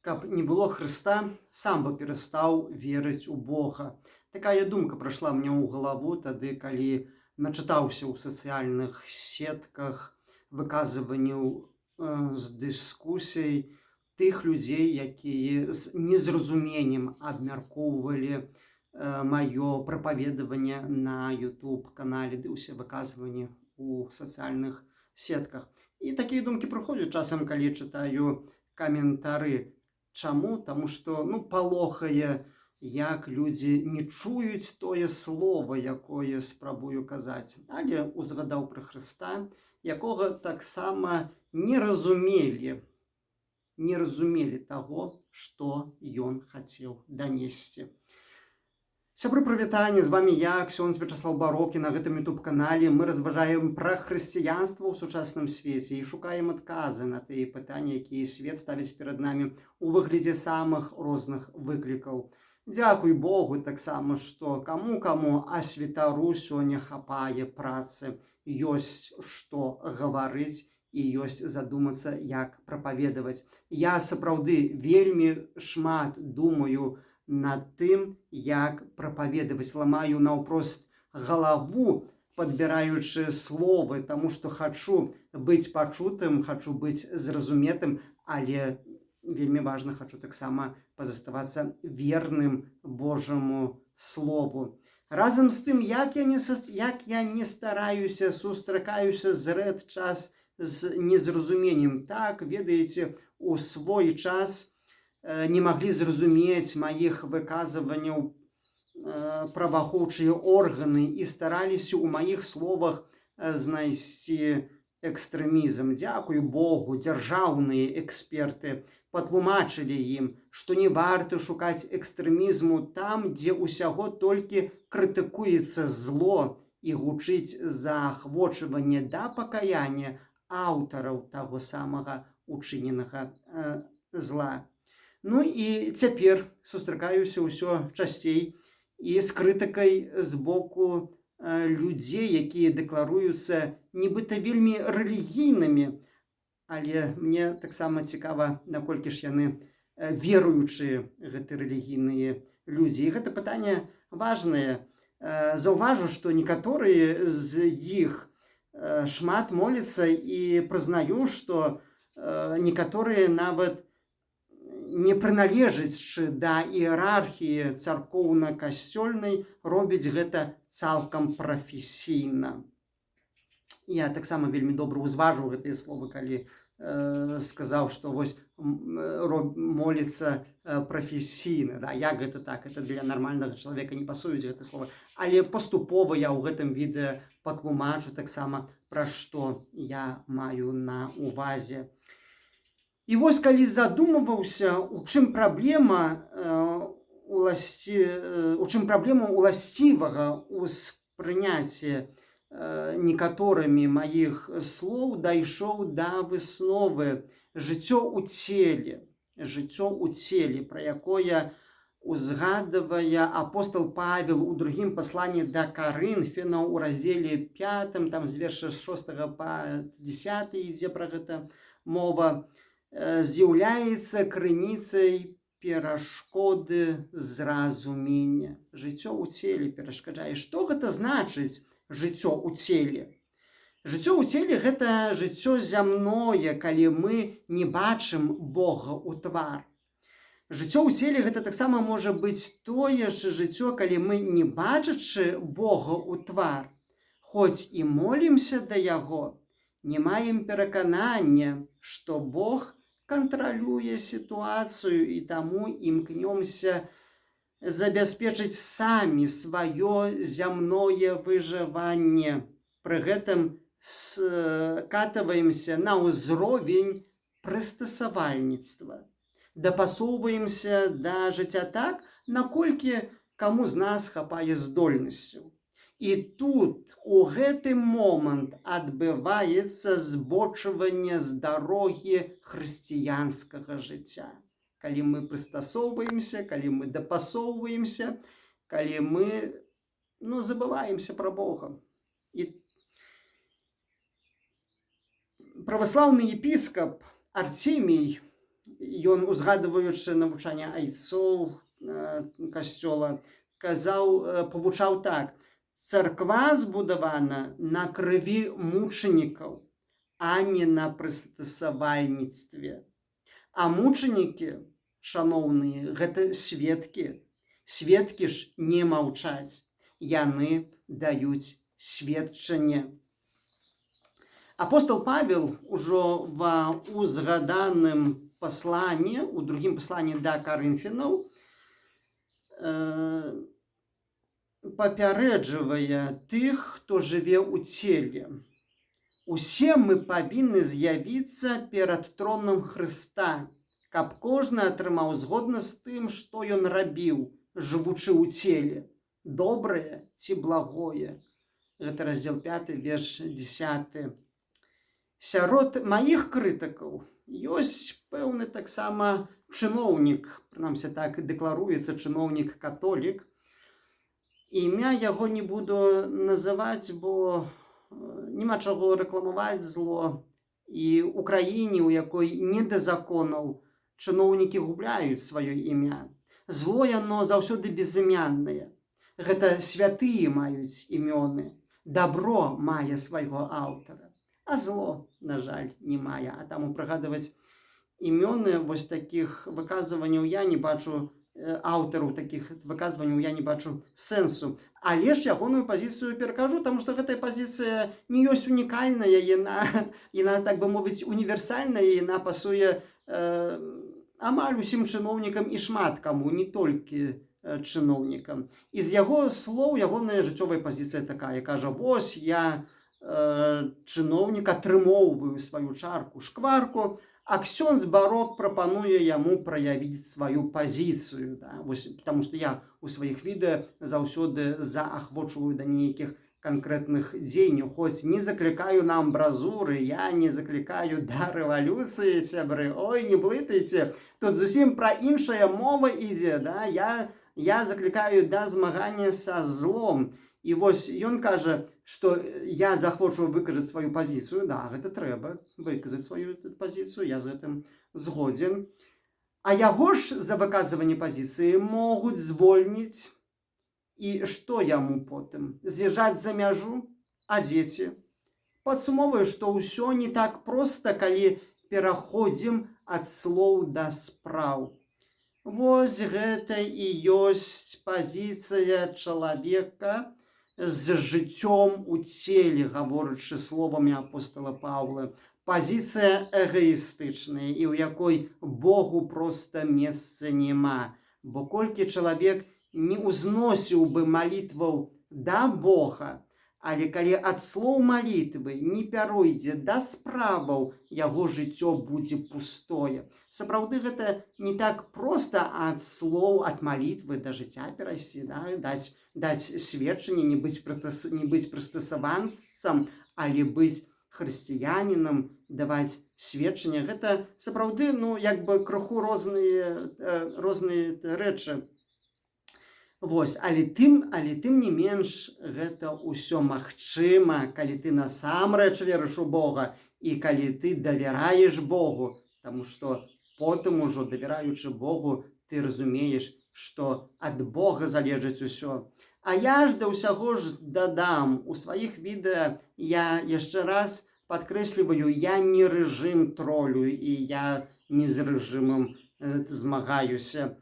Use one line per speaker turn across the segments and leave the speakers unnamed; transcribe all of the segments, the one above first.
каб не было Хрыста, сам бы перастаў верыць у Бога. Такая думка прыйшла мне ў галаву тады, калі начытаўся ў сацыяльных сетках выказванняў з дыскусій тых людзей, якія з незразуменнем абмяркоўвалі маё прапаведаванне на YouTube-канале ды ўсе выказванні ў сацыяльных сетках. І такія думкі прыходзяць часам, калі чытаю каментары. Чаму? Таму што палохае, як людзі не чуюць тое слова, якое спрабую казаць, але узгадаў пра Хрыста, якога таксама не разумелі таго, што ён хацеў данесці. Сябры, прывітанне, з вамі я, ксёндз Вячаслаў Барокі, на гэтым YouTube-канале мы разважаем пра хрысціянства ў сучасным свеце і шукаем адказы на тыя пытанні, якія свет ставіць перад намі у выглядзе самых розных выклікаў. Дзякуй Богу таксама, што каму-каму, а святару сёння хапае працы, ёсць што гаварыць і ёсць задумацца, як прапаведаваць. Я сапраўды вельмі шмат думаю над тым, як прапаведаваць, ламаю наўпрост галаву, падбіраючы словы, таму што хачу быць пачутым, хачу быць зразуметым, але вельмі важна, хачу таксама пазаставацца верным Божаму слову. Разам з тым, як я не стараюся, сустракаюся зрэд час з незразуменнем. Так, ведаеце, у свой час не маглі зразумець маіх выказванняў праваахоўчыя органы і стараліся ў маіх словах знайсці экстрэмізм. Дзякуй Богу, дзяржаўныя эксперты патлумачылі ім, што не варта шукаць экстрэмізму там, дзе ўсяго толькі крытыкуецца зло і гучыць заахвочванне да пакаяння аўтараў таго самага учыненага зла. І цяпер сустракаюся ўсё часцей і з крытыкай з боку людзей, якія дэкларуюцца нібыта вельмі рэлігійнымі, але мне таксама цікава, наколькі ж яны веруючыя, гэты рэлігійныя людзі. І гэта пытанне важнае. Заўважу, што некаторыя з іх шмат моляцца і прызнаю, што некаторыя нават не прыналежачы да іерархіі царкоўна-касцёльнай, робяць гэта цалкам прафесійна. Я таксама вельмі добра ўзважыў гэтыя словы, калі сказаў, што вось моліцца прафесійна. Як гэта так? Это для нармальнага чалавека не пасуюць гэтыя словы. Але паступова я ў гэтым відэа патлумачу таксама, пра што я маю на ўвазе. І вось калі задумваўся, у чым праблема уласцівага ўспрыняцця некаторымі маіх слоў, дайшоў да высновы жыццё ў целе, пра якое узгадвае апостол Павел у другім пасланні да Карынфянаў у раздзеле 5, там з верша 6 па 10 ідзе пра гэта мова, з'яўляецца крыніцай перашкоды зразумення. Жыццё ў целе перашкаджае. Што гэта значыць жыццё ў целе? Жыццё ў целе – гэта жыццё зямное, калі мы не бачым Бога ў твар. Жыццё ў целе – гэта таксама можа быць тое ж жыццё, калі мы, не бачачы Бога ў твар, хоць і молімся да Яго, не маем пераканання, што Бог кантралюе сітуацыю і таму імкнёмся забяспечыць самі сваё зямное выжыванне. Пры гэтым скатываемся на ўзровень прыстасавальніцтва. Дапасоўваемся да жыцця так, наколькі каму з нас хапае здольнасцяў. І тут у гэты момант адбываецца збочванне з дарогі хрысціянскага жыцця. Калі мы прыстасоўваемся, калі мы дапасоўваемся, калі мы забываемся пра Бога. І праваслаўны епіскап Артемій ён, узгадваючы навучанне айцоў касцёла, павучаў так: царква збудавана на крыві мучанікаў, а не на прыстасавальніцтве. А мучанікі, шаноўныя, гэта сведкі. Сведкі ж не маўчаць, яны даюць сведчанне. Апостол Павел ужо ва узгаданым пасланні, у другім пасланні да Карынфянаў, папярэджвае тых, хто жыве ў целе. Усе мы павінны з'явіцца перад тронам Хрыста, каб кожны атрымаў згодна з тым, што ён рабіў, жывучы ў целе, добрае ці благое. Гэта раздзел 5, верш 10. Сярод маіх крытыкаў ёсць пэўны таксама чыноўнік, прынамсі так дэкларуецца, чыноўнік-католік. Імя яго не буду называць, бо няма чаго рэкламаваць зло. І ў краіне, у якой не да законаў, чыноўнікі губляюць сваё імя. Зло яно заўсёды безымяннае. Гэта святыя маюць імёны. Дабро мае свайго аўтара. А зло, на жаль, не мае. А таму прыгадваць імёны вось такіх выказванняў я не бачу, аўтараў такіх выказванняў я не бачу сэнсу. Але ж ягоную пазіцыю перакажу, таму што гэтая пазіцыя не ёсць унікальная, яна, так бы мовіць, універсальная, яна пасуе амаль усім чыноўнікам і шмат каму, не толькі чыноўнікам. І з яго слоў ягоная жыццёвая пазіцыя такая, кажа: вось я, чыноўнік, атрымоўваю сваю чарку шкварку, а ксёндз Барок прапануе яму праявіць сваю пазіцыю. Да? Вось, таму што я ў сваіх відэа заўсёды заахвочваю да нейкіх канкрэтных дзеянняў, хоць не заклікаю на амбразуры, я не заклікаю да рэвалюцыі, сябры. Ой, не блытайце, тут зусім пра іншая мова ідзе. Да? Я заклікаю да змагання са злом. І вось ён кажа, што я захочу выказаць сваю пазіцыю. Да, гэта трэба выказаць сваю пазіцыю, я з гэтым згодзен. А яго ж за выказванне пазіцыі могуць звольніць. І што яму потым? З'язджаць за мяжу? А дзеці? Падсумоўваю, што ўсё не так проста, калі пераходзім ад слоў да спраў. Вось гэта і ёсць пазіцыя чалавека з жыццём у целе, гаворачы словамі апостола Паўла. Пазіцыя эгоістычная, і ў якой Богу проста месца няма. Бо колькі чалавек не ўзносіў бы малітваў да Бога, але калі ад слоў малітвы не пяройдзе да справаў, яго жыццё будзе пустое. Сапраўды гэта не так проста ад слоў, ад малітвы да жыцця перайсці, да? даць сведчанне, не быць прыстасаванцам, але быць хрысціянінам, даваць сведчанне. Гэта сапраўды, як бы крыху розныя рэчы. Вось, але тым не менш, гэта ўсё магчыма, калі ты насамрэч верыш у Бога і калі ты давяраеш Богу, таму што потым ужо, давяраючы Богу, ты разумееш, што ад Бога залежыць усё. А я ж да ўсяго ж дадам, у сваіх відэа я яшчэ раз падкрэсліваю, я не рэжым тролю і я не з рэжымам змагаюся.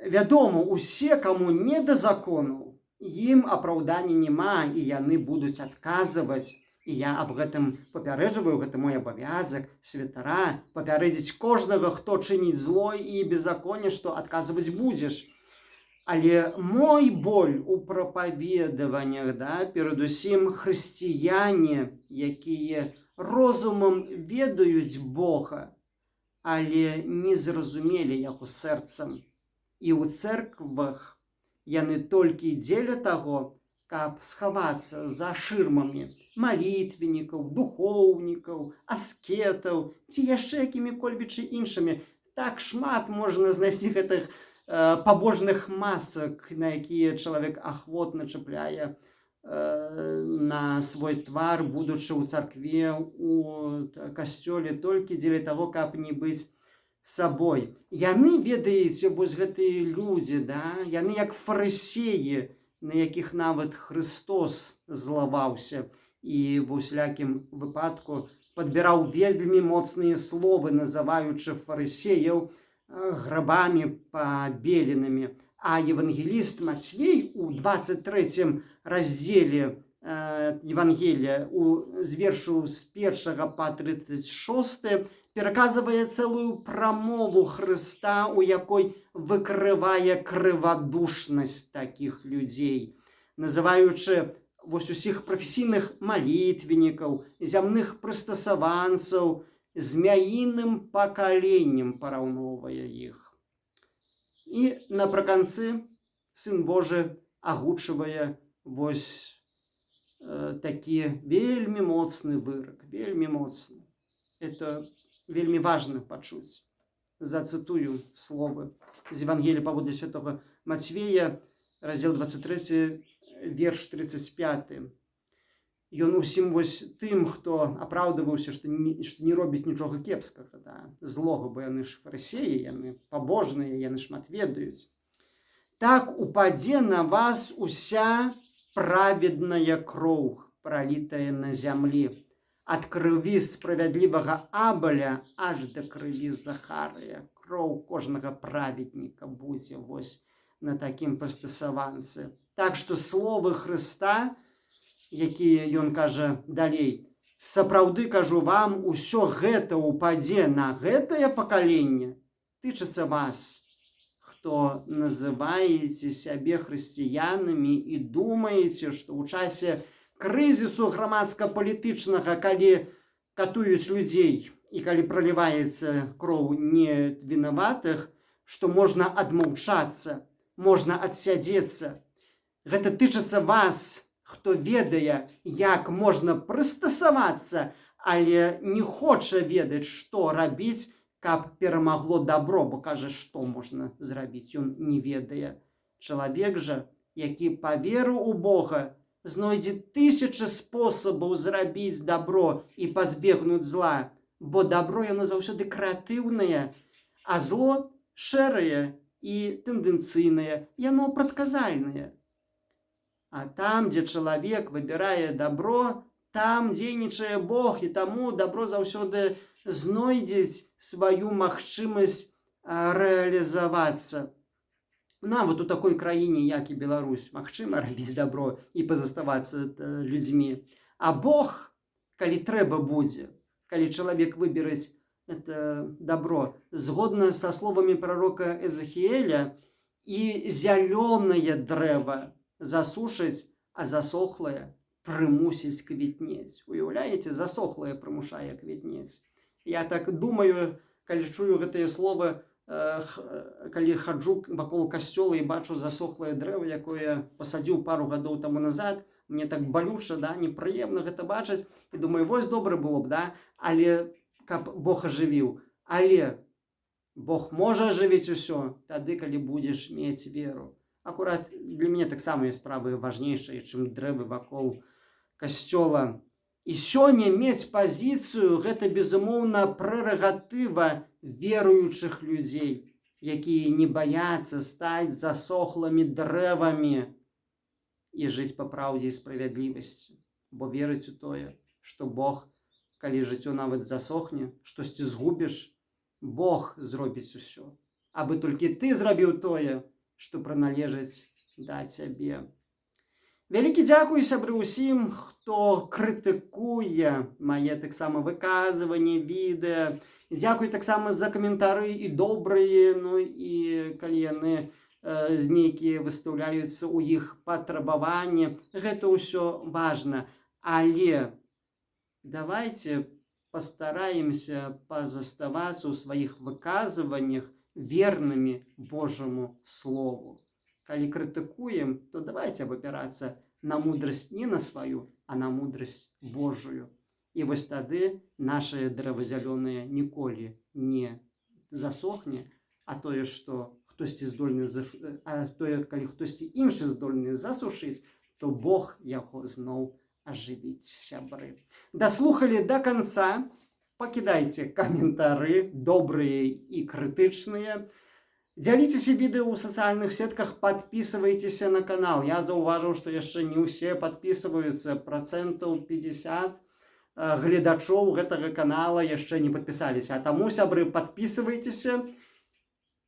Вядома, усе, каму не да закону, ім апраўдання няма, і яны будуць адказваць. І я аб гэтым папярэджваю, гэта мой абавязак святара, папярэдзіць кожнага, хто чыніць зло і беззаконне, што адказваць будзеш. Але мой боль у прапаведаваннях, да, перадусім хрысціяне, якія розумам ведаюць Бога, але не зразумелі яго сэрцам. І ў цэрквах яны толькі дзеля таго, каб схавацца за шырмамі малітвеннікаў, духоўнікаў, аскетаў ці яшчэ якімі-кольвічы іншымі. Так шмат можна знайсці гэтых пабожных масак, на якія чалавек ахвотна чапляе на свой твар, будучы ў царкве, у касцёле, толькі дзеля таго, каб не быць сабой. Яны, ведаеце, вось гэтыя людзі, да? Яны як фарысеі, на якіх нават Христос злаваўся і в усялякім выпадку падбіраў вельмі моцныя словы, называючы фарысеяў грабамі пабеленымі. А евангеліст Матвей у 23 раздзеле Евангелія з вершу з 1 па 36 пераказвае цэлую прамову Хрыста, у якой выкрывае крывадушнасць такіх людзей, называючы вось усіх прафесійных малітвеннікаў, зямных прыстасаванцаў, змяіным пакаленнем параўноўвае іх. І напрыканцы Сын Божы агучвае вось такі вельмі моцны вырак, вельмі моцны. Это вельмі важна пачуць. Зацытую словы з Евангелія паводле святого Матвея, раздзел 23, верш 35. Ён усім вось тым, хто апраўдываўся, што не робіць нічога кепскага, да, злога, бо яны ж фарысеі, яны пабожныя, яны шмат ведаюць. Так упадзе на вас уся праведная кроў, пролітая на зямлі, ад крыві справядлівага Абеля аж да крыві Захарыя. Кроў кожнага праведніка будзе вось на такім прыстасаванцы. Так што словы Хрыста, якія ён кажа далей, сапраўды кажу вам, усё гэта упадзе на гэтае пакаленне, тычыцца вас, хто называеце сябе хрысціянамі і думаеце, што ў часе крызісу грамадска-палітычнага, калі катуюць людзей і калі проліваецца кроў невінаватых, што можна адмаўчацца, можна адсядзецца. Гэта тычыцца вас, хто ведае, як можна прыстасавацца, але не хоча ведаць, што рабіць, каб перамагло дабро, бо кажа, што можна зрабіць, ён не ведае. Чалавек жа, які паверыў у Бога, знойдзе тысячы спосабаў зрабіць дабро і пазбегнуць зла, бо дабро яно заўсёды крэатыўнае, а зло шэрае і тэндэнцыйнае, яно прадказальнае. А там, дзе чалавек выбірае дабро, там дзейнічае Бог, і таму дабро заўсёды знойдзець сваю магчымасць рэалізавацца. Нават у такой краіне, як і Беларусь, магчыма рабіць дабро і пазаставацца людзьмі. А Бог, калі трэба будзе, калі чалавек выбераць это дабро, згодна са словамі прарока Эзахіэля, і зялёнае дрэва засушыць, а засохлае прымусіць квітнець. Уяўляеце, засохлае прымушае квітнець. Я так думаю, калі чую гэтыя словы, калі хаджу вакол касцёла і бачу засохлае дрэва, якое пасадзіў пару гадоў таму назад, мне так балюча, да, непрыемна гэта бачыць, і думаю, вось добра было б, да, але каб Бог ажывіў. Але Бог можа ажывіць усё тады, калі будзеш мець веру. Акурат для мяне таксама ёсць справы важнейшыя, чым дрэвы вакол касцёла. І сёння мець пазіцыю – гэта, безумоўна, прэрагатыва веруючых людзей, якія не баяцца стаць засохлымі дрэвамі і жыць па праўдзе і справядлівасці. Бо верыць у тое, што Бог, калі жыццё нават засохне, штосьці згубіш, Бог зробіць усё. Абы толькі ты зрабіў тое, што прыналежыць да цябе. Вялікі дзякуй, сябры, усім, хто крытыкуе мае таксама выказванні, відэа. Дзякуй таксама за каментары і добрыя, ну і калі яны нейкія выстаўляюцца ў іх патрабаванні. Гэта ўсё важна. Але давайте пастараемся пазаставацца ў сваіх выказваннях вернымі Божаму Слову. Калі крытыкуем, то давайте абапірацца на мудрасць не на сваю, а на мудрасць Божую. І вось тады нашае дрэва зялёнае ніколі не засохне, а тое, што хтосьці здольны калі хтосьці іншы здольны засушыць, то Бог яго зноў ажывіць, сябры. Даслухалі да канца. пакідайце каментары добрыя і крытычныя. Дзяліцеся відэо ў сацыяльных сетках, подписывайтеся на канал. Я заўважыў, што яшчэ не ўсе подписываюцца, 50% гледачоў гэтага канала яшчэ не подпісаліся. А таму, сябры, подписывайтеся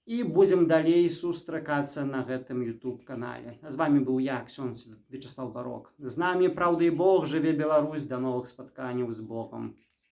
і будзем далей сустракацца на гэтым YouTube канале. З вами быў я, ксёндз Вячеслав Барок. З намі, праўда і Бог, жыве Беларусь, да новых спатканняў з Богом.